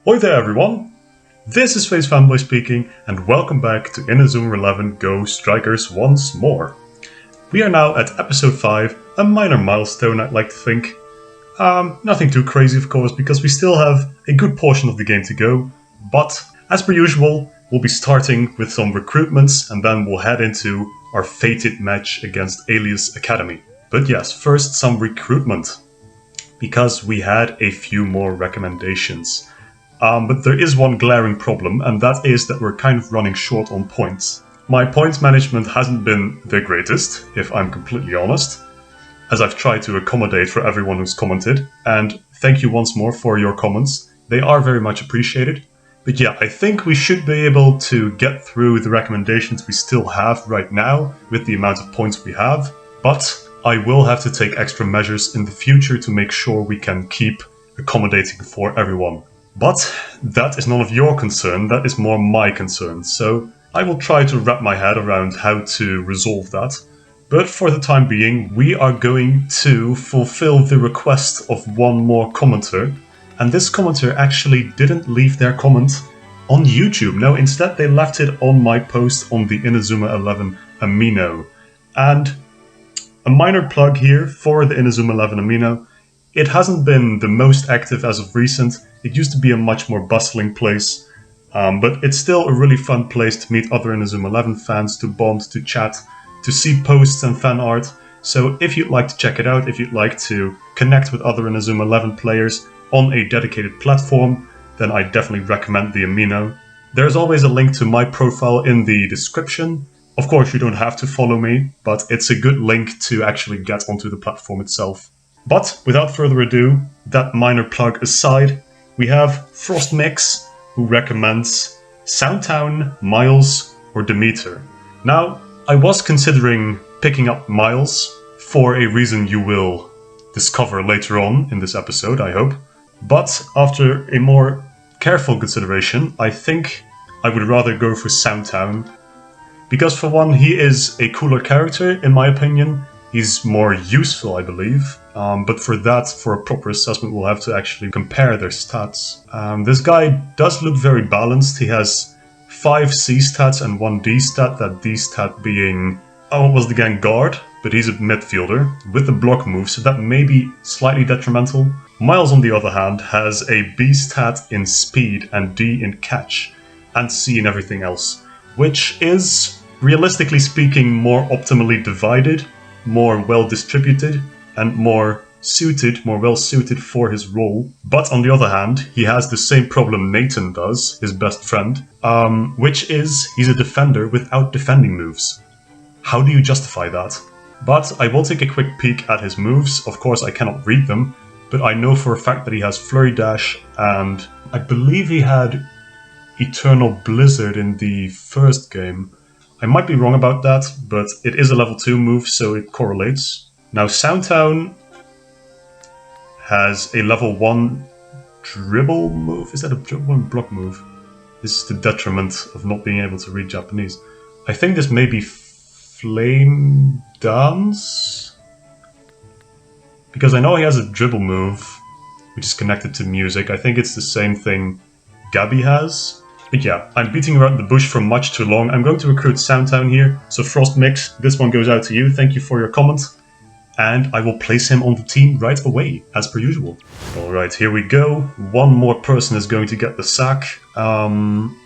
Oi there everyone, this is FatesFanboy speaking and welcome back to Inazuma 11 GO Strikers once more. We are now at episode 5, a minor milestone I'd like to think. Nothing too crazy of course because we still have a good portion of the game to go, but as per usual we'll be starting with some recruitments and then we'll head into our fated match against Alius Academy. But yes, first some recruitment, because we had a few more recommendations. But there is one glaring problem, and that is that we're kind of running short on points. My points management hasn't been the greatest, if I'm completely honest, as I've tried to accommodate for everyone who's commented, and thank you once more for your comments. They are very much appreciated. But yeah, I think we should be able to get through the recommendations we still have right now with the amount of points we have, but I will have to take extra measures in the future to make sure we can keep accommodating for everyone. But that is none of your concern, that is more my concern, so I will try to wrap my head around how to resolve that. But for the time being, we are going to fulfill the request of one more commenter, and this commenter actually didn't leave their comment on YouTube. No, instead they left it on my post on the Inazuma 11 Amino. And a minor plug here for the Inazuma 11 Amino. It hasn't been the most active as of recent. It used to be a much more bustling place, but it's still a really fun place to meet other Inazuma 11 fans, to bond, to chat, to see posts and fan art. So if you'd like to check it out, if you'd like to connect with other Inazuma 11 players on a dedicated platform, then I definitely recommend the Amino. There's always a link to my profile in the description. Of course, you don't have to follow me, but it's a good link to actually get onto the platform itself. But without further ado, that minor plug aside, we have Frostmix, who recommends Soundtown, Miles, or Demeter. Now, I was considering picking up Miles for a reason you will discover later on in this episode, I hope. But after a more careful consideration, I think I would rather go for Soundtown. Because for one, he is a cooler character, in my opinion. He's more useful, I believe. But for that, for a proper assessment, we'll have to actually compare their stats. This guy does look very balanced. He has 5 C stats and 1 D stat, that D stat being, what was the gang, guard? But he's a midfielder with the block move, so that may be slightly detrimental. Miles, on the other hand, has a B stat in speed and D in catch, and C in everything else, which is, realistically speaking, more optimally divided, more well distributed, and more well suited for his role. But on the other hand, he has the same problem Nathan does, his best friend, which is he's a defender without defending moves. How do you justify that? But I will take a quick peek at his moves. Of course, I cannot read them, but I know for a fact that he has Flurry Dash, and I believe he had Eternal Blizzard in the first game. I might be wrong about that, but it is a level 2 move, so it correlates. Now, Soundtown has a level 1 dribble move. Is that a dribble 1 block move? This is the detriment of not being able to read Japanese. I think this may be Flame Dance? Because I know he has a dribble move, which is connected to music. I think it's the same thing Gabby has. But yeah, I'm beating around the bush for much too long. I'm going to recruit Soundtown here. So Frostmix, this one goes out to you. Thank you for your comment. And I will place him on the team right away, as per usual. Alright, here we go. One more person is going to get the sack. I'm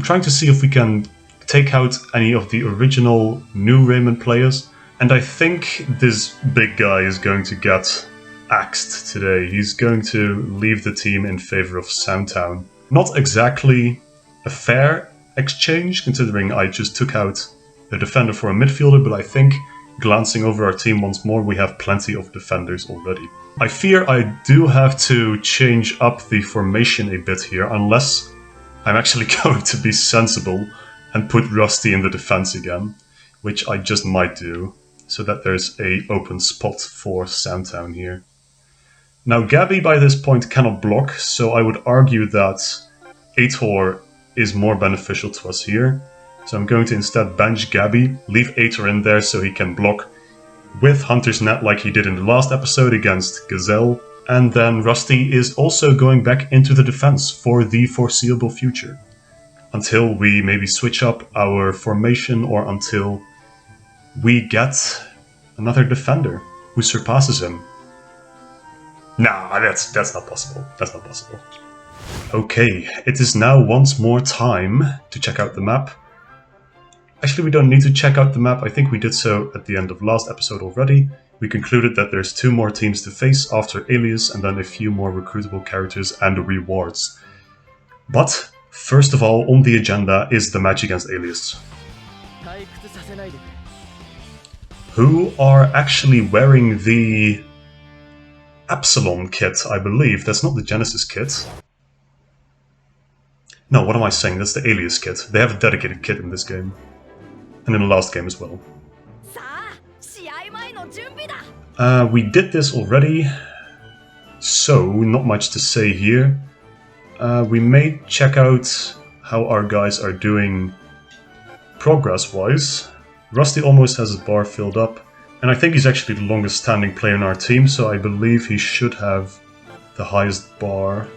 trying to see if we can take out any of the original new Raymond players. And I think this big guy is going to get axed today. He's going to leave the team in favor of Soundtown. Not exactly a fair exchange, considering I just took out a defender for a midfielder, but I think, glancing over our team once more, we have plenty of defenders already. I fear I do have to change up the formation a bit here, unless I'm actually going to be sensible and put Rusty in the defense again, which I just might do, so that there's a open spot for Soundtown here. Now, Gabby by this point cannot block, so I would argue that Aitor is more beneficial to us here. So I'm going to instead bench Gabby, leave Aitor in there so he can block with Hunter's Net like he did in the last episode against Gazelle, And then Rusty is also going back into the defense for the foreseeable future. Until we maybe switch up our formation or until we get another defender who surpasses him. Nah, that's not possible. That's not possible. Okay, it is now once more time to check out the map. Actually, we don't need to check out the map. I think we did so at the end of last episode already. We concluded that there's 2 more teams to face after Alius and then a few more recruitable characters and rewards. But first of all, on the agenda is the match against Alius, who are actually wearing the Epsilon kit, I believe. That's not the Genesis kit. No, what am I saying? That's the Alius kit. They have a dedicated kit in this game. And in the last game as well. We did this already, so not much to say here. We may check out how our guys are doing progress-wise. Rusty almost has his bar filled up, and I think he's actually the longest standing player in our team, so I believe he should have the highest bar.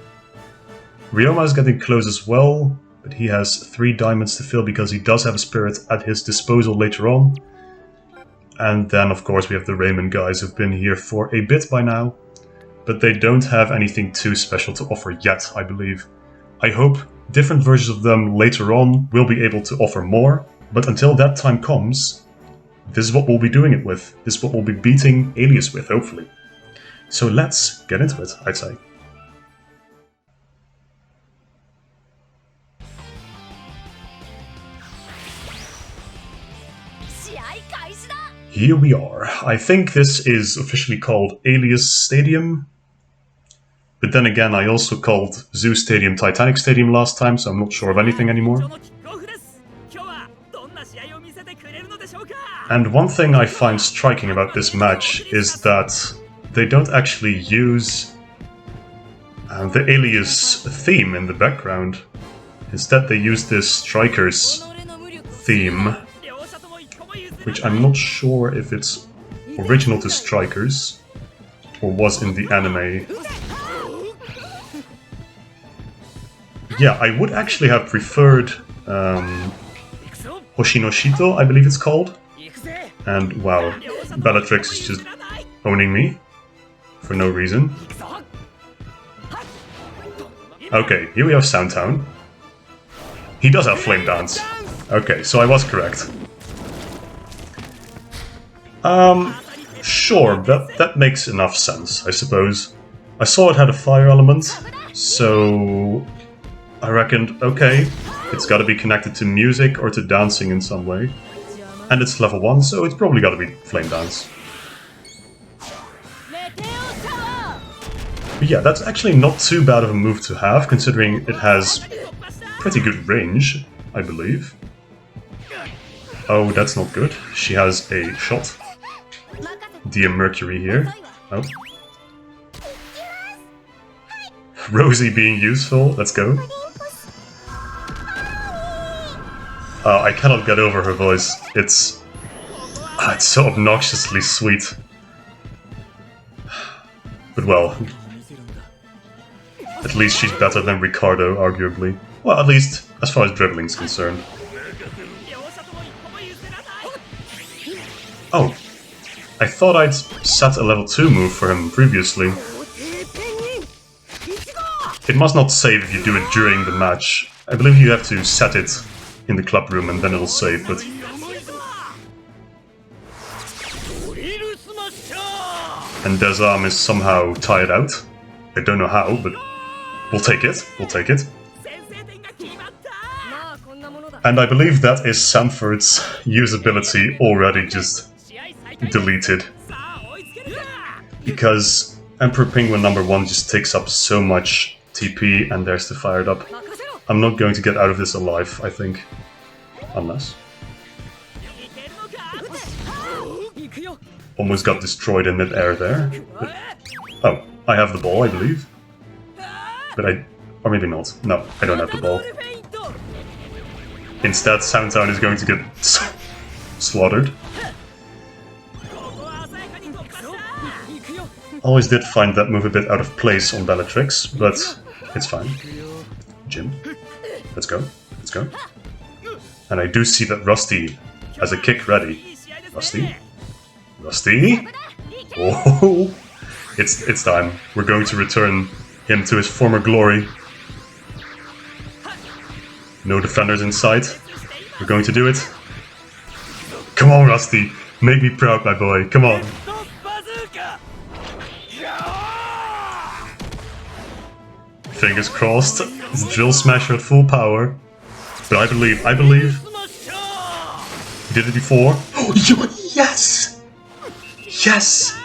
Ryoma is getting close as well, but he has 3 diamonds to fill because he does have a spirit at his disposal later on. And then, of course, we have the Raymond guys who've been here for a bit by now, but they don't have anything too special to offer yet, I believe. I hope different versions of them later on will be able to offer more, but until that time comes, this is what we'll be doing it with. This is what we'll be beating Alius with, hopefully. So let's get into it, I'd say. Here we are. I think this is officially called Alius Stadium. But then again, I also called Zoo Stadium Titanic Stadium last time, so I'm not sure of anything anymore. And one thing I find striking about this match is that they don't actually use the Alius theme in the background. Instead, they use this Strikers theme, which I'm not sure if it's original to Strikers or was in the anime. Yeah, I would actually have preferred Hoshinoshito, I believe it's called. And wow, Bellatrix is just owning me for no reason. Okay, here we have Soundtown. He does have Flame Dance. Okay, so I was correct. Sure, that makes enough sense, I suppose. I saw it had a fire element, so I reckoned, okay, it's gotta be connected to music or to dancing in some way. And it's level 1, so it's probably gotta be Flame Dance. But yeah, that's actually not too bad of a move to have, considering it has pretty good range, I believe. Oh, that's not good. She has a shot. Dear Mercury here. Oh. Rosie being useful, let's go. I cannot get over her voice. It's so obnoxiously sweet. But well, at least she's better than Ricardo, arguably. Well, at least as far as dribbling's concerned. Oh, I thought I'd set a level 2 move for him previously. It must not save if you do it during the match. I believe you have to set it in the club room and then it'll save, but... And Desarm is somehow tired out. I don't know how, but we'll take it. We'll take it. And I believe that is Sanford's usability already just deleted. Because Emperor Penguin #1 just takes up so much TP and there's the fired up. I'm not going to get out of this alive, I think. Unless... Almost got destroyed in mid-air there. But... Oh, I have the ball, I believe. But I... Or maybe not. No, I don't have the ball. Instead, Soundtown is going to get slaughtered. Always did find that move a bit out of place on Bellatrix, but it's fine. Jim, let's go, let's go. And I do see that Rusty has a kick ready. Rusty? Rusty? Oh, it's time. We're going to return him to his former glory. No defenders in sight. We're going to do it. Come on, Rusty. Make me proud, my boy. Come on. Fingers crossed. It's Drill Smasher at full power. But I believe. He did it before. Oh, yes! Yes!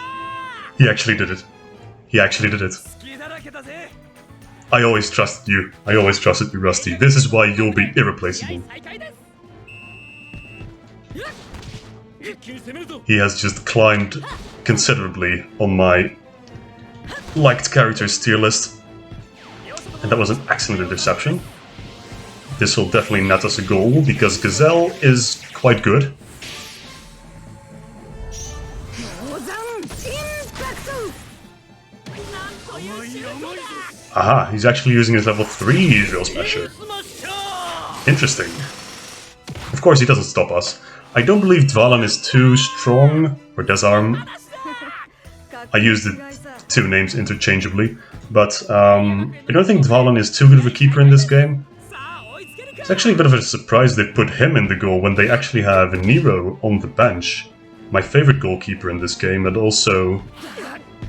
He actually did it. He actually did it. I always trusted you. I always trusted you, Rusty. This is why you'll be irreplaceable. He has just climbed considerably on my liked characters tier list. And that was an excellent interception. This will definitely net us a goal, because Gazelle is quite good. Aha, he's actually using his level 3 Drill Smasher. Interesting. Of course he doesn't stop us. I don't believe Dvalan is too strong, or Desarm. I use the two names interchangeably, but I don't think Dvalan is too good of a keeper in this game. It's actually a bit of a surprise they put him in the goal when they actually have Nero on the bench. My favorite goalkeeper in this game, and also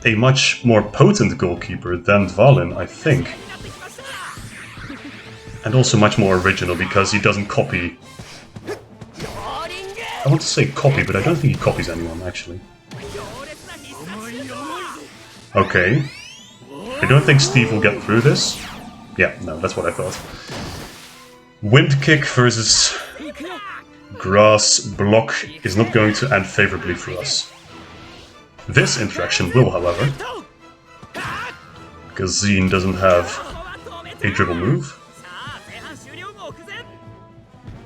a much more potent goalkeeper than Dvalin, I think. And also much more original, because he doesn't copy... I want to say copy, but I don't think he copies anyone, actually. Okay. I don't think Steve will get through this. Yeah, no, that's what I thought. Wind kick versus grass block is not going to end favorably for us. This interaction will, however, because Zine doesn't have a dribble move.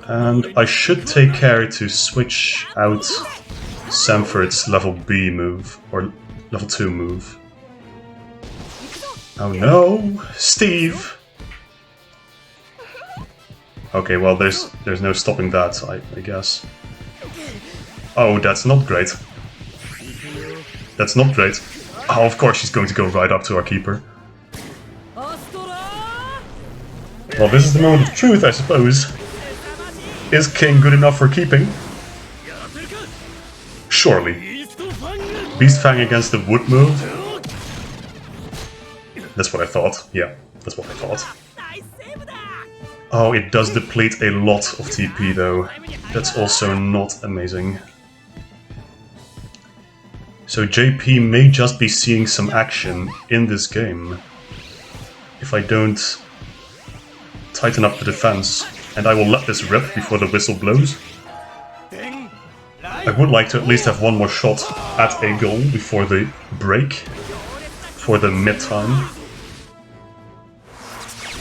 And I should take care to switch out Samford's level B move, or level 2 move. Oh no, Steve! Okay, well there's no stopping that, I guess. Oh, that's not great. That's not great. Oh, of course she's going to go right up to our keeper. Well, this is the moment of truth, I suppose. Is King good enough for keeping? Surely. Beast Fang against the wood move? That's what I thought. Yeah, that's what I thought. Oh, it does deplete a lot of TP though. That's also not amazing. So JP may just be seeing some action in this game if I don't tighten up the defense, and I will let this rip before the whistle blows. I would like to at least have one more shot at a goal before the break, for the mid-time.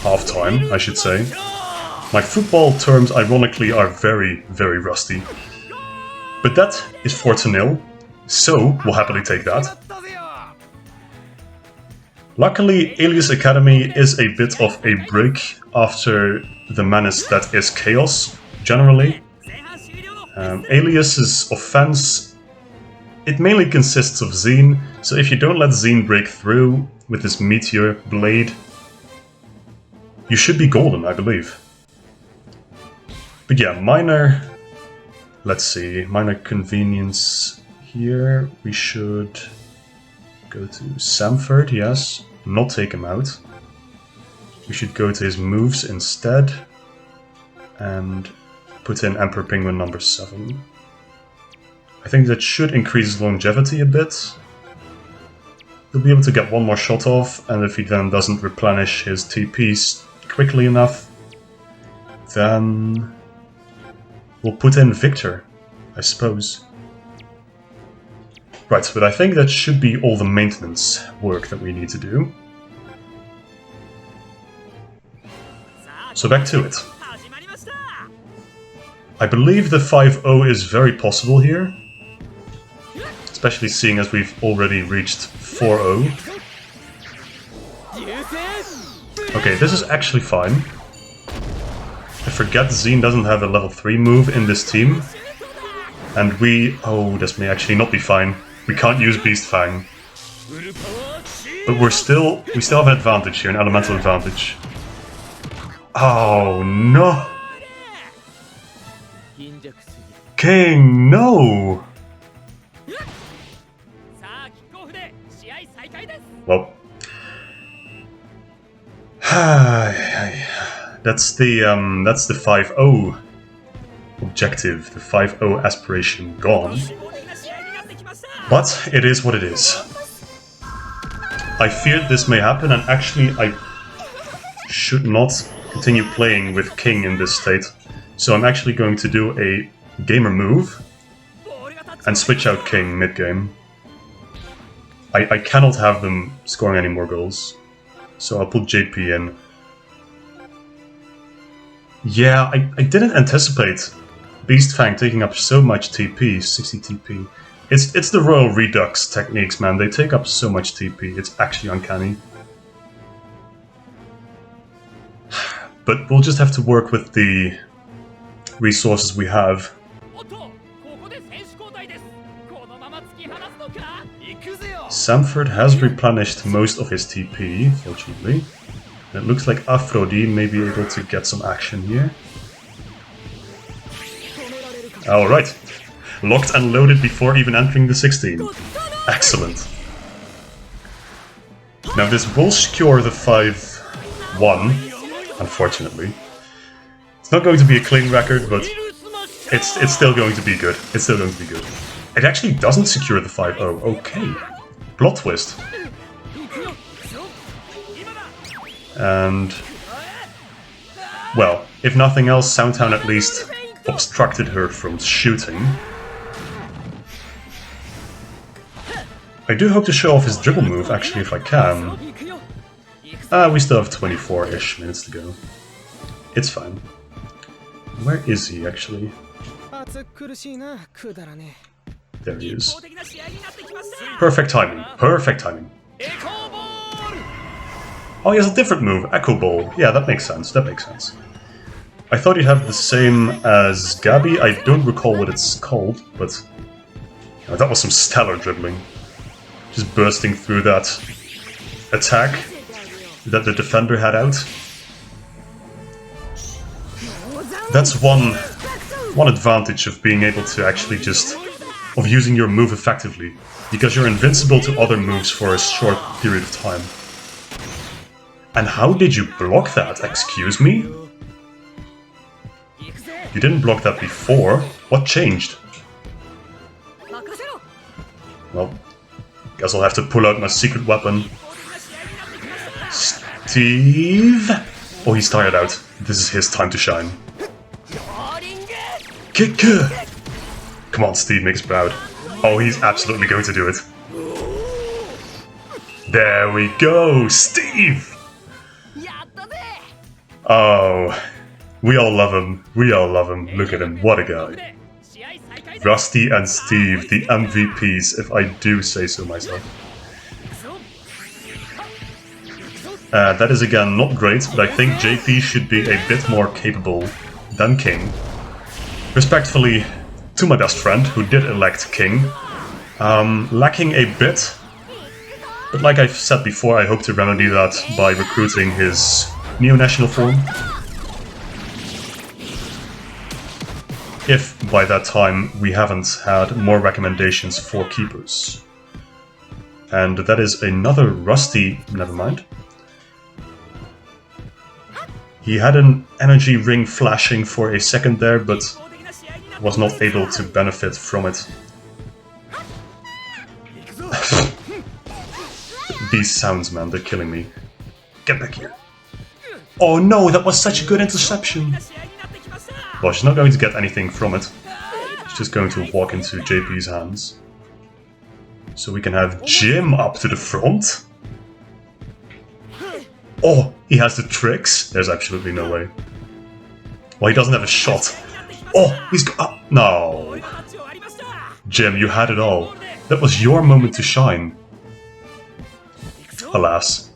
Half-time, I should say. My football terms, ironically, are very, very rusty. But that is 4-0, so we'll happily take that. Luckily, Alius Academy is a bit of a break after the menace that is Chaos, generally. Alius's offense, it mainly consists of Zine, so if you don't let Zine break through with his Meteor Blade, you should be golden, I believe. But yeah, minor... Let's see, minor convenience here. We should go to Samford, yes. Not take him out. We should go to his moves instead. And put in Emperor Penguin number 7. I think that should increase his longevity a bit. He'll be able to get one more shot off, and if he then doesn't replenish his TPs quickly enough, then we'll put in Victor, I suppose. Right, but I think that should be all the maintenance work that we need to do. So back to it. I believe the 5-0 is very possible here, especially seeing as we've already reached 4-0. Okay, this is actually fine. I forget Zine doesn't have a level 3 move in this team. And we... oh, this may actually not be fine. We can't use Beast Fang. But we still have an advantage here, an elemental advantage. Oh no! King, no! Well, that's the 5-0 objective, the 5-0 aspiration gone. But it is what it is. I feared this may happen, and actually I should not continue playing with King in this state. So I'm actually going to do a gamer move and switch out King mid-game. I cannot have them scoring any more goals. So I'll put JP in. Yeah, I didn't anticipate Beast Fang taking up so much TP, 60 TP. It's the Royal Redux techniques, man. They take up so much TP. It's actually uncanny. But we'll just have to work with the resources we have. Samford has replenished most of his TP, fortunately. And it looks like Aphrodite may be able to get some action here. Alright. Locked and loaded before even entering the 16. Excellent. Now this will secure the 5-1, unfortunately. It's not going to be a clean record, but it's still going to be good. It's still going to be good. It actually doesn't secure the 5-0. Okay. Plot twist. And... well, if nothing else, Soundtown at least obstructed her from shooting. I do hope to show off his dribble move, actually, if I can. We still have 24-ish minutes to go. It's fine. Where is he, actually? There he is. Perfect timing. Perfect timing. Oh, he has a different move. Echo Ball. Yeah, that makes sense. That makes sense. I thought he'd have the same as Gabby. I don't recall what it's called, but... oh, that was some stellar dribbling. Just bursting through that attack that the defender had out. That's one advantage of being able to actually just... of using your move effectively, because you're invincible to other moves for a short period of time. And how did you block that? Excuse me? You didn't block that before. What changed? Well, guess I'll have to pull out my secret weapon. Steve? Oh, he's tired out. This is his time to shine. Kick! Come on, Steve, make us proud. Oh, he's absolutely going to do it. There we go, Steve! Oh, we all love him. We all love him. Look at him, what a guy. Rusty and Steve, the MVPs, if I do say so myself. That is again not great, but I think JP should be a bit more capable than King. Respectfully to my best friend, who did elect King. Lacking a bit, but like I've said before, I hope to remedy that by recruiting his neo-national form. If by that time we haven't had more recommendations for keepers. And that is another Rusty... never mind. He had an energy ring flashing for a second there, but was not able to benefit from it. These sounds, man, they're killing me. Get back here. Oh no, that was such a good interception! Well, she's not going to get anything from it. She's just going to walk into JP's hands. So we can have Jim up to the front. Oh, he has the tricks? There's absolutely no way. Well, he doesn't have a shot. Oh, he's got... oh, no. Jim, you had it all. That was your moment to shine. Alas.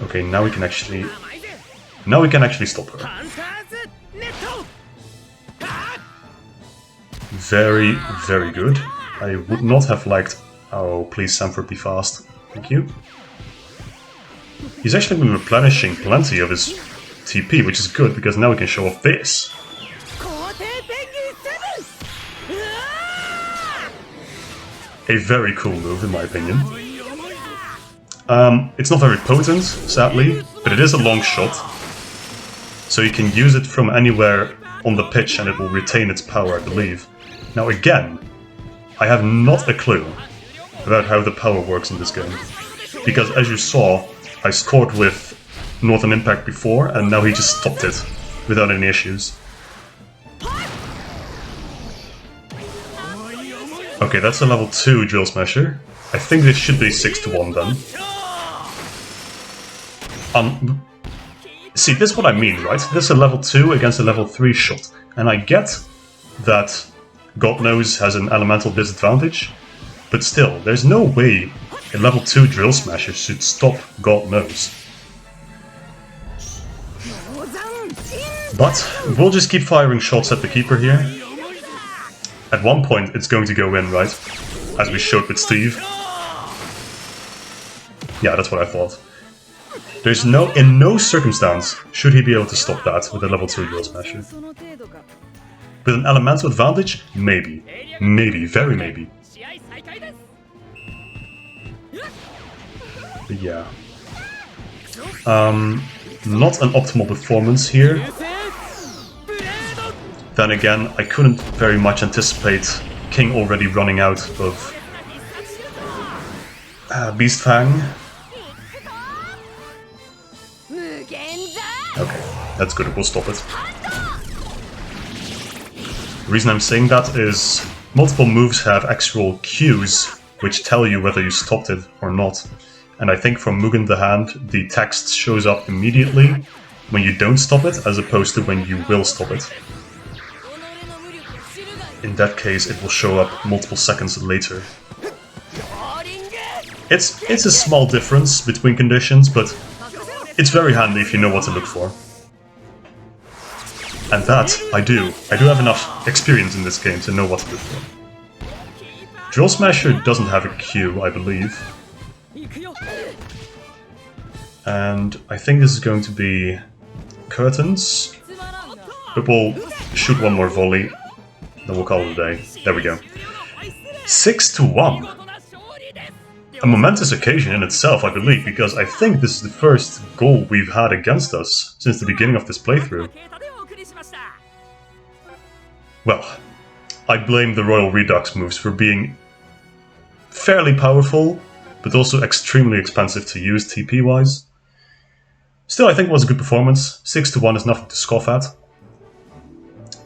Okay, now we can actually stop her. Very, very good. I would not have liked... Oh, please, Sanford, be fast. Thank you. He's actually been replenishing plenty of his TP, which is good, because now we can show off this. A very cool move, in my opinion. It's not very potent, sadly, but it is a long shot. So you can use it from anywhere on the pitch and it will retain its power, I believe. Now again, I have not a clue about how the power works in this game. Because as you saw, I scored with Northern Impact before, and now he just stopped it without any issues. Okay, that's a level 2 Drill Smasher. I think this should be 6-1 then. See, this is what I mean, right? This is a level 2 against a level 3 shot. And I get that God Knows has an elemental disadvantage, but still, there's no way a level 2 Drill Smasher should stop God Knows. But we'll just keep firing shots at the keeper here. At one point it's going to go in, right? As we showed with Steve. Yeah, that's what I thought. There's in no circumstance should he be able to stop that with a level 2 Drill Smasher. With an elemental advantage? Maybe. Maybe, very maybe. But yeah. Not an optimal performance here. Then again, I couldn't very much anticipate King already running out of Beast Fang. Okay, that's good, we'll stop it. The reason I'm saying that is multiple moves have actual cues which tell you whether you stopped it or not. And I think from Mugen the Hand, the text shows up immediately when you don't stop it, as opposed to when you will stop it. In that case, it will show up multiple seconds later. It's a small difference between conditions, but it's very handy if you know what to look for. And that, I do. I do have enough experience in this game to know what to look for. Drill Smasher doesn't have a Q, I believe. And I think this is going to be curtains. But we'll shoot one more volley, then we'll call it a day. There we go. 6-1. A momentous occasion in itself, I believe, because I think this is the first goal we've had against us since the beginning of this playthrough. Well, I blame the Royal Redux moves for being fairly powerful, but also extremely expensive to use TP-wise. Still, I think it was a good performance. 6-1 is nothing to scoff at.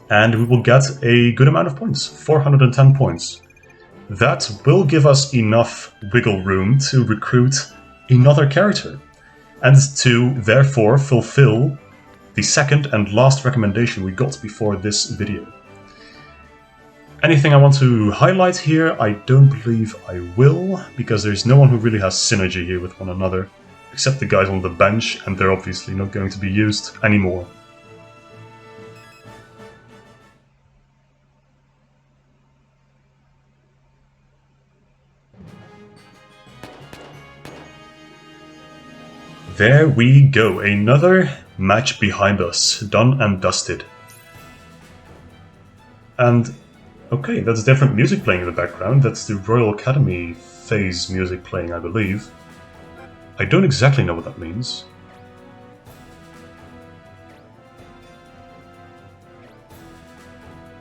And we will get a good amount of points, 410 points. That will give us enough wiggle room to recruit another character, and to therefore fulfill the second and last recommendation we got before this video. Anything I want to highlight here, I don't believe I will, because there's no one who really has synergy here with one another, except the guys on the bench, and they're obviously not going to be used anymore. There we go, another match behind us, done and dusted. And, okay, that's different music playing in the background. That's the Royal Academy phase music playing, I believe. I don't exactly know what that means.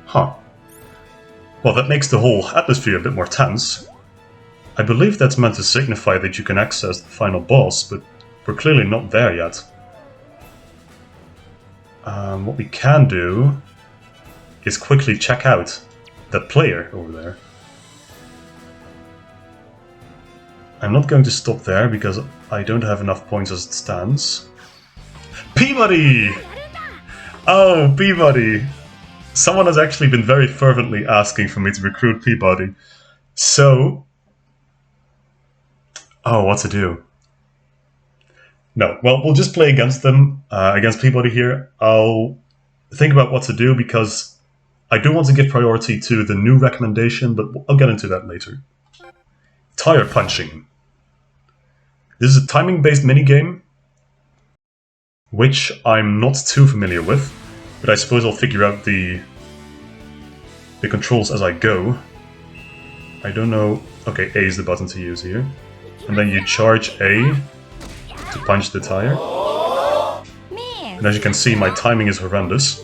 Huh. Well, that makes the whole atmosphere a bit more tense. I believe that's meant to signify that you can access the final boss, but we're clearly not there yet. What we can do is quickly check out that player over there. I'm not going to stop there because I don't have enough points as it stands. Peabody! Oh, Peabody! Someone has actually been very fervently asking for me to recruit Peabody. So, Oh, what to do? No, well, we'll just play against them, against Peabody here. I'll think about what to do because I do want to give priority to the new recommendation, but I'll get into that later. Tire punching. This is a timing-based minigame, which I'm not too familiar with, but I suppose I'll figure out the controls as I go. I don't know... Okay, A is the button to use here. And then you charge A to punch the tire. And as you can see, my timing is horrendous.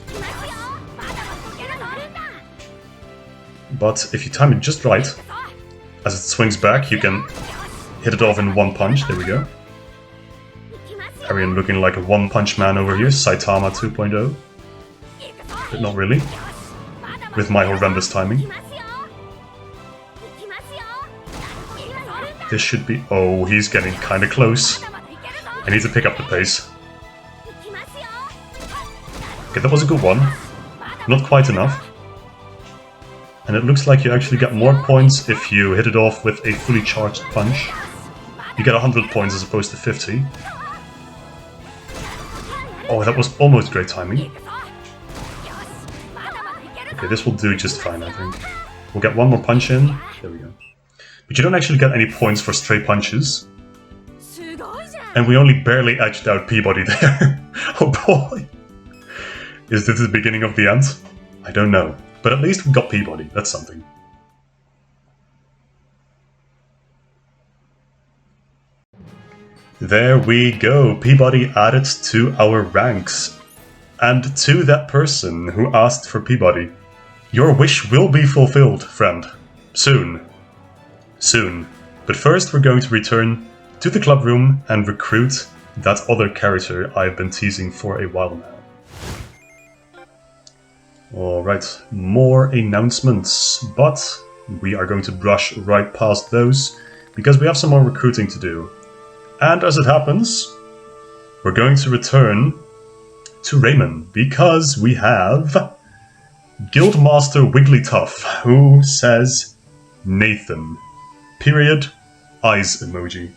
But if you time it just right, as it swings back, you can hit it off in one punch. There we go. Arian looking like a one-punch man over here, Saitama 2.0. But not really. With my horrendous timing. This should be... Oh, he's getting kinda close. I need to pick up the pace. Okay, that was a good one. Not quite enough. And it looks like you actually get more points if you hit it off with a fully charged punch. You get 100 points as opposed to 50. Oh, that was almost great timing. Okay, this will do just fine, I think. We'll get one more punch in. There we go. But you don't actually get any points for stray punches. And we only barely edged out Peabody there. Oh boy! Is this the beginning of the end? I don't know. But at least we got Peabody, that's something. There we go, Peabody added to our ranks. And to that person who asked for Peabody, your wish will be fulfilled, friend. Soon. Soon. But first we're going to return to the club room and recruit that other character I've been teasing for a while now. Alright, more announcements, but we are going to brush right past those because we have some more recruiting to do. And as it happens, we're going to return to Raymond because we have Guildmaster Wigglytuff who says Nathan. Period. Eyes emoji.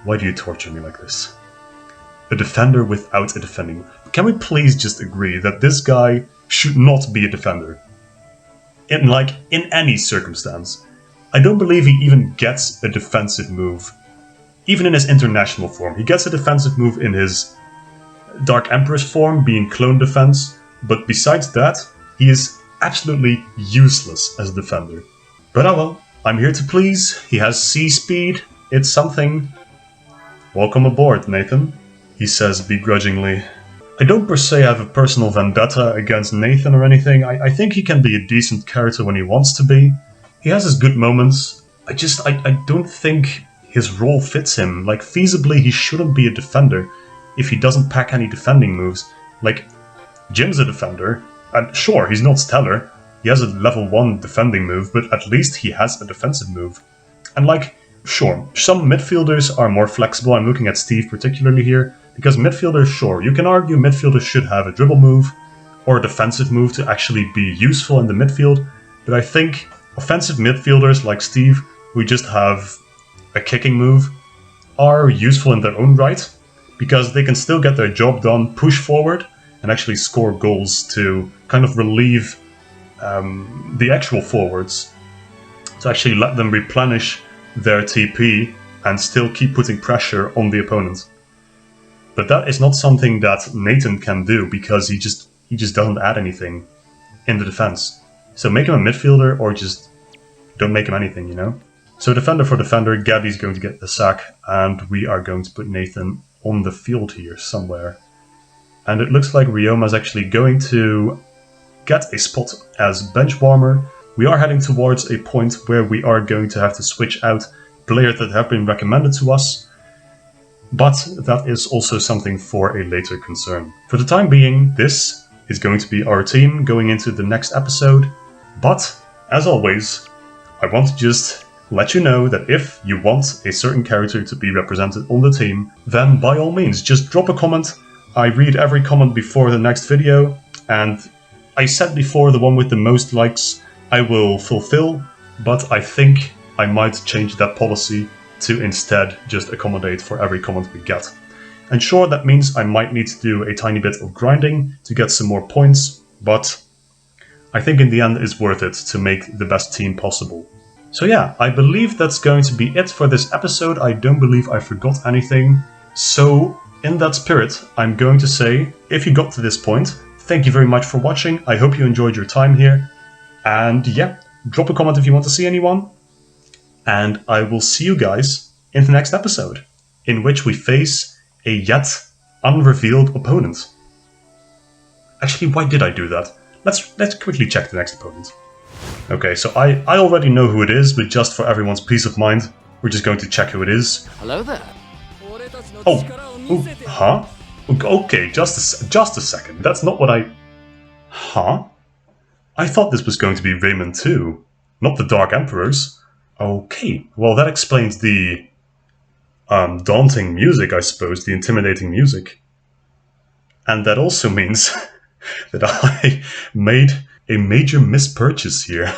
Why do you torture me like this? A defender without a defending. Can we please just agree that this guy should not be a defender? In any circumstance. I don't believe he even gets a defensive move. Even in his international form. He gets a defensive move in his Dark Empress form, being clone defense. But besides that, he is absolutely useless as a defender. But oh well, I'm here to please. He has C speed. It's something. Welcome aboard, Nathan, he says begrudgingly. I don't per se have a personal vendetta against Nathan or anything. I think he can be a decent character when he wants to be. He has his good moments. I don't think his role fits him. Like, feasibly, he shouldn't be a defender if he doesn't pack any defending moves. Like, Jim's a defender, and sure, he's not stellar. He has a level 1 defending move, but at least he has a defensive move. And like, sure, some midfielders are more flexible. I'm looking at Steve particularly here, because midfielders, sure, you can argue midfielders should have a dribble move or a defensive move to actually be useful in the midfield, but I think offensive midfielders like Steve, who just have a kicking move, are useful in their own right, because they can still get their job done, push forward, and actually score goals to kind of relieve the actual forwards, to actually let them replenish their TP and still keep putting pressure on the opponent. But that is not something that Nathan can do, because he just doesn't add anything in the defense. So make him a midfielder, or just don't make him anything, you know? So defender for defender, Gabby's going to get the sack, and we are going to put Nathan on the field here somewhere. And it looks like Ryoma's actually going to get a spot as bench warmer. We are heading towards a point where we are going to have to switch out players that have been recommended to us, but that is also something for a later concern. For the time being, this is going to be our team going into the next episode, but as always, I want to just let you know that if you want a certain character to be represented on the team, then by all means, just drop a comment. I read every comment before the next video, and I said before, the one with the most likes I will fulfill. but I think I might change that policy to instead just accommodate for every comment we get. And sure, that means I might need to do a tiny bit of grinding to get some more points, but I think in the end it's worth it to make the best team possible. So yeah, I believe that's going to be it for this episode. I don't believe I forgot anything. So in that spirit, I'm going to say, if you got to this point, thank you very much for watching. I hope you enjoyed your time here. And yeah, drop a comment if you want to see anyone. And I will see you guys in the next episode, in which we face a yet unrevealed opponent. Actually, why did I do that? Let's quickly check the next opponent. Okay, so I already know who it is, but just for everyone's peace of mind, we're just going to check who it is. Hello there. Oh, huh? Okay, just a second. That's not what I... Huh? I thought this was going to be Raymond too, not the Dark Emperors. Okay, well that explains the daunting music, I suppose, the intimidating music. And that also means that I made a major mispurchase here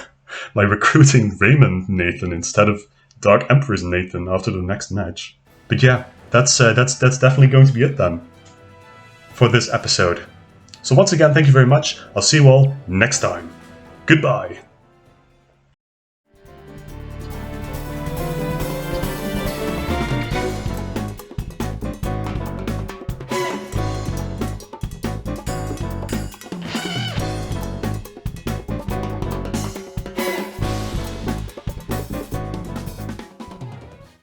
by recruiting Raymond Nathan instead of Dark Emperor's Nathan after the next match. But yeah, that's definitely going to be it then for this episode. So once again, thank you very much. I'll see you all next time. Goodbye.